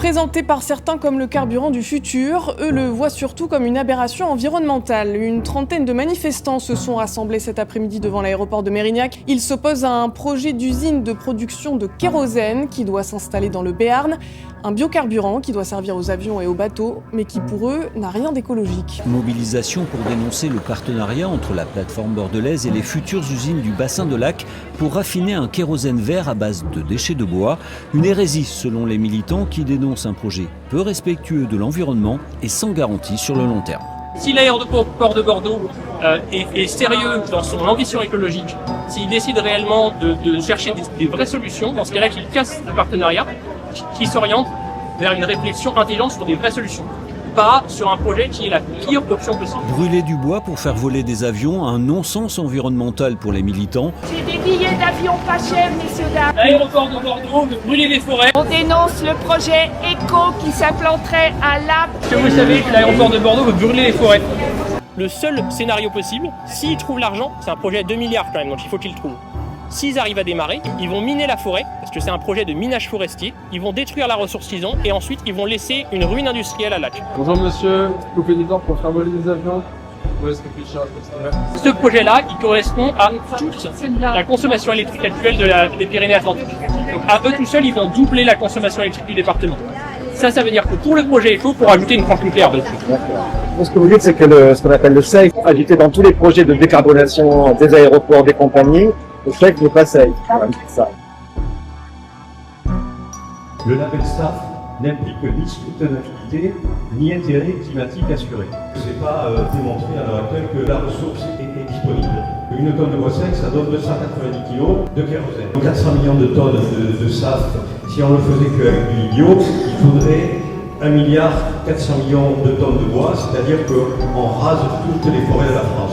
Présenté par certains comme le carburant du futur, eux le voient surtout comme une aberration environnementale. Une trentaine de manifestants se sont rassemblés cet après-midi devant l'aéroport de Mérignac. Ils s'opposent à un projet d'usine de production de kérosène qui doit s'installer dans le Béarn. Un biocarburant qui doit servir aux avions et aux bateaux, mais qui pour eux n'a rien d'écologique. Mobilisation pour dénoncer le partenariat entre la plateforme bordelaise et les futures usines du bassin de Lac pour raffiner un kérosène vert à base de déchets de bois. Une hérésie selon les militants qui dénoncent un projet peu respectueux de l'environnement et sans garantie sur le long terme. Si l'aéroport de Bordeaux est sérieux dans son ambition écologique, s'il décide réellement de chercher des vraies solutions, dans ce cas-là qu'il casse le partenariat, qui s'oriente vers une réflexion intelligente sur des vraies solutions, pas sur un projet qui est la pire option possible. Brûler du bois pour faire voler des avions, un non-sens environnemental pour les militants. J'ai des billets d'avion pas chers, messieurs dames. L'aéroport de Bordeaux veut brûler des forêts. On dénonce le projet éco qui s'implanterait à Lac. Est-ce que vous savez que l'aéroport de Bordeaux veut brûler les forêts? Le seul scénario possible, s'ils trouvent l'argent, c'est un projet à 2 milliards quand même, donc il faut qu'ils le trouvent. S'ils arrivent à démarrer, ils vont miner la forêt, parce que c'est un projet de minage forestier, ils vont détruire la ressource qu'ils ont, et ensuite ils vont laisser une ruine industrielle à Lac. Bonjour monsieur, vous pouvez du temps pour faire voler des avions? Ce projet-là, il correspond à toute la consommation électrique actuelle des Pyrénées-Atlantiques. Donc à eux tout seuls, ils vont doubler la consommation électrique du département. Ça veut dire que pour le projet éco, pour ajouter une centrale nucléaire dessus. Ce que vous dites, c'est que ce qu'on appelle le SAFE, ajouté dans tous les projets de décarbonation des aéroports, des compagnies, le SAFE n'est pas SAFE. Ça. Le label SAF n'implique ni soutenabilité, ni intérêt climatique assuré. Ce n'est pas démontré à l'heure actuelle que la ressource est disponible. Une tonne de bois sec, ça donne 290 kg de kérosène. 400 millions de tonnes de SAF, si on le faisait qu'avec du bio, il faudrait 1,4 milliard de tonnes de bois, c'est-à-dire qu'on rase toutes les forêts de la France.